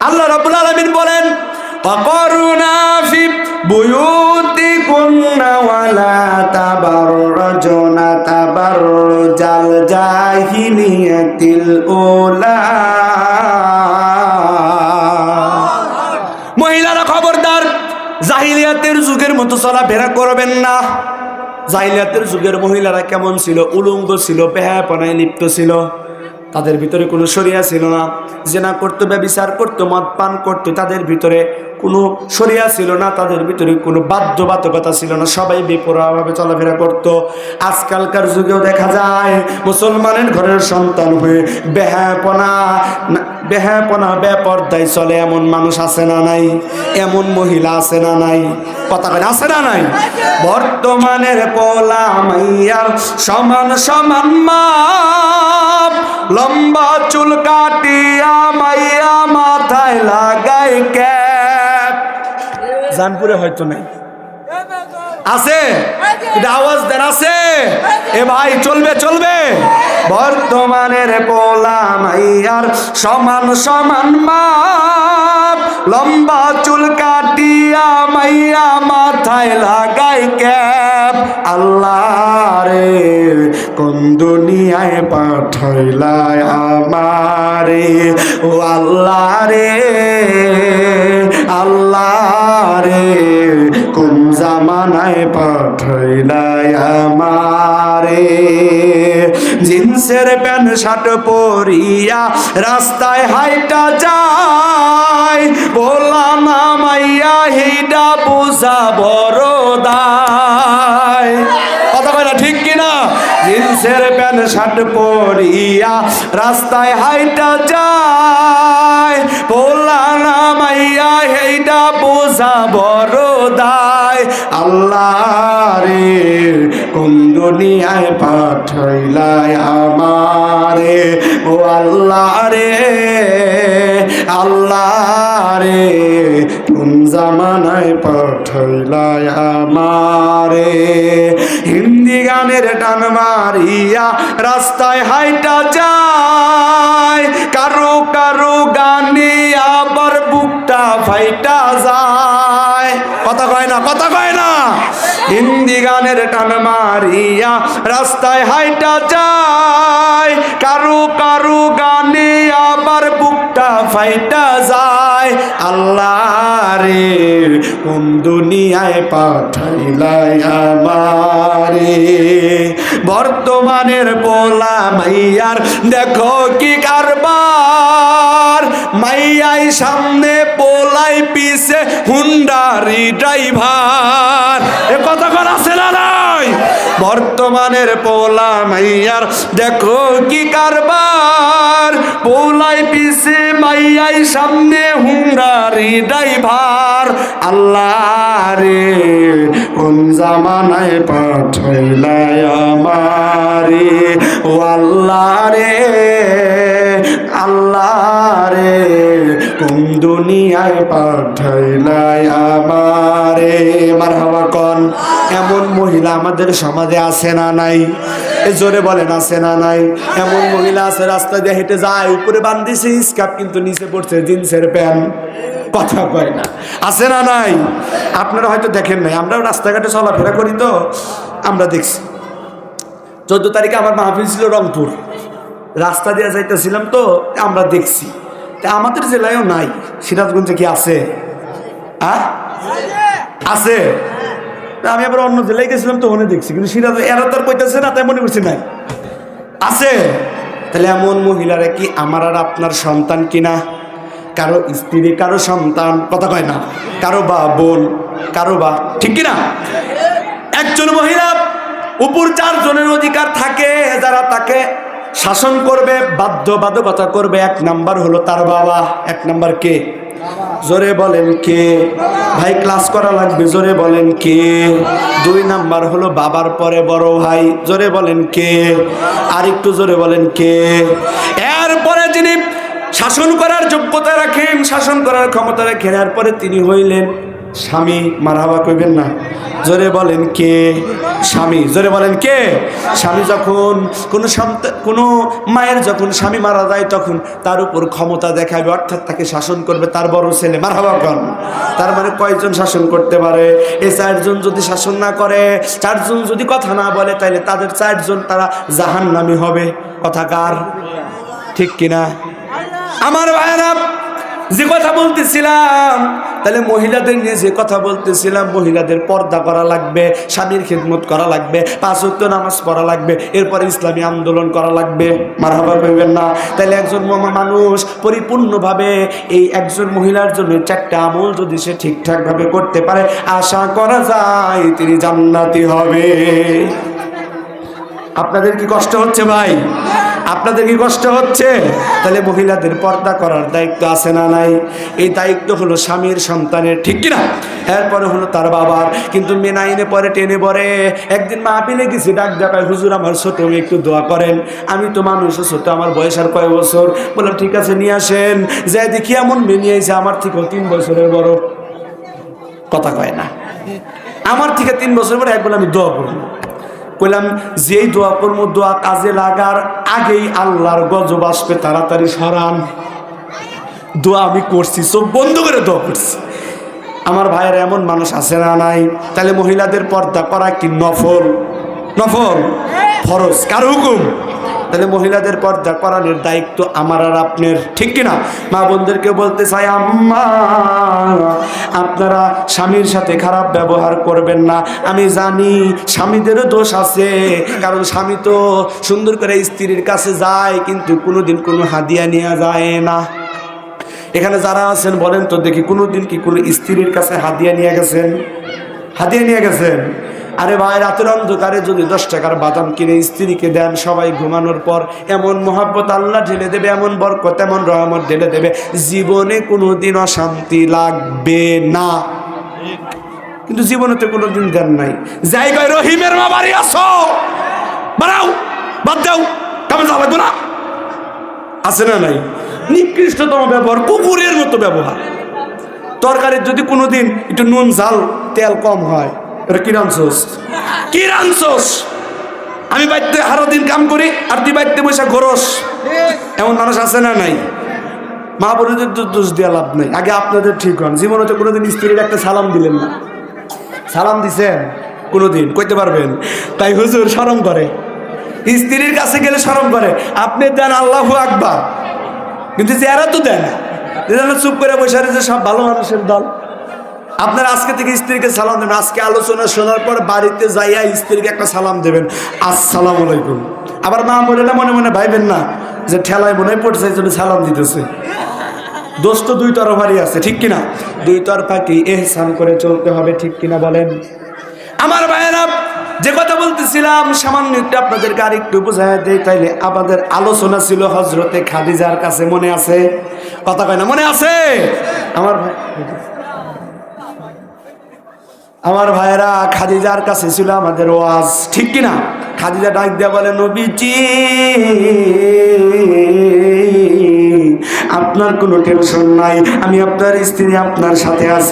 আল্লাহ রাব্বুল আলামিন বলেন ওয়াকরুনা ফি বুয়ুতিকুন্না ওয়ালা তাবাররাজুনা তাবাররুজাল জাহিলিয়াতিল উলা। মহিলারা খবরদার, জাহিলিয়াতের যুগের মতো চলাফেরা করবেন না। জাহিলিয়াতের যুগের মহিলারা কেমন ছিল? উলঙ্গ ছিল, বেহায়াপনায় লিপ্ত ছিল, তাদের ভিতরে কোনো শরিয়া ছিল না। জিনা করতো, ব্যভিচার করতো, মদ পান করতো, তাদের ভিতরে কোনো শরিয়া ছিল না, তাদের ভিতরে কোনো বাধ্যবাধকতা ছিল না, সবাই বেপরোয়াভাবে চলাফেরা করত। আজকালকার যুগেও দেখা যায় মুসলমানের ঘরের সন্তান হয়ে বেহায়াপনা বেপরদায় চলে, এমন মানুষ আছে না নাই? এমন মহিলা আছে না নাই? কথা বলে আছে না নাই? বর্তমানের পোলা মাইয়ার সমান সমান মাপ, লম্বা চুল কাটিয়া মাইয়া মাথায় লাগাই ক্যাপ। জানপুরে হয়তো নাই, আছে? এটা আওয়াজ দেন, আছে? এ ভাই চলবে চলবে। বর্তমানের পোলা মাইয়ার সমান সমান মাপ, লম্বা চুল কাটিয়া মাইয়া মাথায় লাগাই ক্যাপ। আল্লাহ রে কোন দুনিয়ায় পাঠাইলাই আমারে, ও আল্লাহ রে, আল্লাহ রে কোন জামানায় পাঠাইলাই আমারে। জিন্সের প্যান্ট শার্ট পরিয়া রাস্তায় হাইটা যায়, বললাম না মাইয়া হিডা বুঝা বড় দায়। কথা বলে ঠিক কিনা? জিন্সের প্যান্ট শার্ট পরিয়া রাস্তায় হাইটা যায়, বললাম না মাইয়া হিডা বুঝা বড় দায়। আল্লাহ রে কোন দুনিয়ায় পাঠাইলাই আমারে, ও আল্লাহ রে, আল্লাহ রে কোন জামানায় পাঠাইলাই আমারে। হিন্দি গানের টান মারিয়া রাস্তায় হাইটা যায়, কারো কারো গানে আবার বুকটা ফাইটা যায়। কথা কয় না, কথা কয় না? হিন্দি গানের টান মারিয়া রাস্তায় হাইটা যায়, কারো কারো গানে আবার বুকটা ফাইটা যায়। আল্লাহ রে কোন দুনিয়ায় পাঠাইলাই আমারে। বর্তমানের পোলা মাইয়ার দেখো কি কারবার, মাইয়াই সামনে পোলাই পিছে হুন্ডারি ড্রাইভার। এ কথা কোন আছে না নাই? বর্তমানের পোলা মাইয়ার দেখো কি কারবার, পোলাই পিছে মাইয়াই সামনে হুন্ডারি ড্রাইভার। আল্লাহ রে কোন জামানায় পাঠাইলাই আমারে, ও আল্লাহ রে, আল্লাহ রে কোন দুনিয়ায় পাঠাইলাই আমারে। মারহাবা কোন। এমন মহিলা আমাদের সমাজে আছে না নাই? এ জোরে বলেন আছে না নাই? এমন মহিলা আছে রাস্তা দিয়ে হেঁটে যায়, উপরে বান্ধিছে স্কার্ট কিন্তু নিচে পড়ছে জিন্সের প্যান্ট। কথা কয় না, আছে না নাই? আপনারা হয়তো দেখেন নাই, আমরাও রাস্তাঘাটে চলাফেরা করি তো আমরা দেখছি। 14 তারিখে আমার মাহফিল ছিল রংপুর, রাস্তা দিয়ে যাইতেছিলাম তো আমরা দেখছি। তা আমাদের জেলায়ও নাই, সিরাজগঞ্জে কি আছে? আছে? আমি আবার অন্য জেলায় গেছিলাম তো ওখানে দেখছি, কিন্তু সিরাজ এরা তো আর কইতেছে না, তাই মনে করছি নাই। আছে? তাহলে এমন মহিলারা কি আমার আর আপনার সন্তান কিনা? কারো স্ত্রী, কারো সন্তান। কথা কয় না? কারো বা বোন, কারো বা, ঠিক কিনা? একজন মহিলা উপর 4 জনের অধিকার থাকে যারা তাকে শাসন করবে, বাধ্যবাধকতা করবে। 1 নাম্বার হলো তার বাবা। 1 নাম্বার কে? জোরে বলেন কে? ভাই ক্লাস করা লাগবে, জোরে বলেন কে? 2 নাম্বার হলো বাবার পরে বড় ভাই, জোরে বলেন কে? আর একটু জোরে বলেন কে? এরপরে যিনি শাসন করার যোগ্যতা রাখেন, শাসন করার ক্ষমতা রাখেন, এরপরে তিনি হইলেন স্বামী, মারহাবা কইবেন না, জোরে বলেন কে? স্বামী, জোরে বলেন কে? স্বামী যখন কোনো মায়ের যখন স্বামী মারা যায় তখন তার উপর ক্ষমতা দেখাবে, অর্থাৎ তাকে শাসন করবে তার বড় ছেলে। মারহাবা কন। তার মানে কয়জন শাসন করতে পারে? এই 4 জন যদি শাসন না করে, 4 জন যদি কথা না বলে, তাহলে তাদের 4 জন তারা জাহান্নামী হবে। কথা কার? ঠিক কিনা? আমার ভাইরা, যে কথা বলতেছিলাম, তাহলে মহিলাদের নিয়ে যে কথা বলতেছিলাম, মহিলাদের পর্দা করা লাগবে, স্বামীর খিদমত করা লাগবে, 5 ওয়াক্ত নামাজ পড়া লাগবে, এরপরে ইসলামী আন্দোলন করা লাগবে। মারহাবা কইবেন না? তাহলে একজন মানুষ পরিপূর্ণভাবে এই একজন মহিলার জন্য 4টা আমল যদি সে ঠিকঠাকভাবে করতে পারে, আশা করা যায় তিনি জান্নাতি হবে। আপনাদের কি কষ্ট হচ্ছে ভাই? আপনাদের কি কষ্ট হচ্ছে? তাহলে মহিলাদের পর্দা করার দায়িত্ব আছে না নাই? এই দায়িত্ব হলো স্বামীর, সন্তানের, ঠিক কিনা? এরপরে হলো তার বাবার। কিন্তু মেনাইনে পরে টেনে পরে একদিন মাহফিলে গেছি, ডাক দেখায়, হুজুর আমার ছোট মেয়ে একটু দোয়া করেন। আমি তো মানুষ ছোট, আমার বয়স আর কয় বছর। বললাম ঠিক আছে নিয়ে আসেন। যাই দেখি এমন মেয়ে নিয়ে এসে আমার থেকেও 3 বছরের বড়। কথা কয় না, আমার থেকে 3 বছর পরে। এক বলে আমি দোয়া করব, কইলাম যেই দোয়া করবো, দোয়া কাজে লাগার আগেই আল্লাহর গজব আসবে, তাড়াতাড়ি সরান। দোয়া আমি করছি, চোখ বন্ধ করে দোয়া করছি। আমার ভাইয়ের এমন মানুষ আছে না নাই? তাহলে মহিলাদের পর্দা করা কি নফল? নফল? ফরজ? কার হুকুম? তাহলে মহিলাদের পর্দা করানোর দায়িত্ব আমার আর আপনার, ঠিক কিনা? মা বোনদেরকে বলতে চাই, আম্মা আপনারা স্বামীর সাথে খারাপ ব্যবহার করবেন না। আমি জানি স্বামীদেরও দোষ আছে, কারণ স্বামী তো সুন্দর করে স্ত্রীর কাছে যায়, কিন্তু কোনোদিন কোনো হাদিয়া নিয়ে যায় না। এখানে যারা আছেন বলেন তো দেখি, কোনোদিন কি কোনো স্ত্রীর কাছে হাদিয়া নিয়ে গেছেন? হাদিয়া নিয়ে গেছেন? আরে ভাই, রাতের অন্ধকারে যদি 10 টাকার বাদাম কিনে স্ত্রীকে দেন, সবাই ঘুমানোর পর এমন মহব্বত আল্লাহ ঢেলে দেবে, এমন বরকত, এমন রহমত ঢেলে দেবে, জীবনে কোনোদিন অশান্তি লাগবে না। কিন্তু জীবনে তো কোনোদিন দেন নাই। জায়গায় রহিমের মা বাড়ি আসো, বাড়াও, বাদ দাও, কামে যাওয়া লাগবে না। আছে না নাই? নিকৃষ্টতম ব্যবহার, কুকুরের মতো ব্যবহার। তরকারির যদি কোনোদিন একটু নুন ঝাল তেল কম হয়, এটা কি রানছোস? কি রানছোস? আমি বাড়িতে হারো দিন কাম করি আর তুই বাড়িতে বসে ঘোরস। এমন মানুষ আছে না নাই? মা বোনদের তো দোষ দেওয়া লাভ নাই, আগে আপনাদের ঠিক হন। জীবনে তো কোনোদিন স্ত্রীর একটা সালাম দিলেন না। সালাম দিছেন কোনোদিন? কইতে পারবেন? তাই হুজুর শরম করে, স্ত্রীর কাছে গেলে শরম করে। আপনি দেন আল্লাহু আকবার, কিন্তু যারা তো দেন চুপ করে বসে যে সব ভালো মানুষের দল। আপনার আজকে থেকে স্ত্রীকে সালাম দেবেন। আজকে আলোচনা শোনার পর বাড়িতে যাইয়া স্ত্রীকে একটা সালাম দেবেন, আসসালামু আলাইকুম। আবার মা বলে না, মনে মনে ভাইবেন না যে ঠেলায় মনে পড়ছে এই জন্য সালাম দিতেছে। দোষ তো 2 তরফারই আছে, ঠিক কিনা? 2 তরফাকে ইহসান করে চলতে হবে, ঠিক কিনা বলেন? আমার ভাইয়েরা, যে কথা বলতেছিলাম সামান্য একটু আপনাদেরকে আর একটু বোঝায় দেই। তাইলে আমাদের আলোচনা ছিল হযরতে খাদিজার কাছে, মনে আছে? কথা কয় না, মনে আছে? আমার ভাইয়েরা, খাদিজার কাছে ছিল আমাদের ওয়াজ, ঠিক কিনা? খাদিজা ডাক দিয়া বলে, নবীজি আপনার কোনো টেনশন নাই, আমি আপনার স্ত্রী, আপনার সাথে আছি।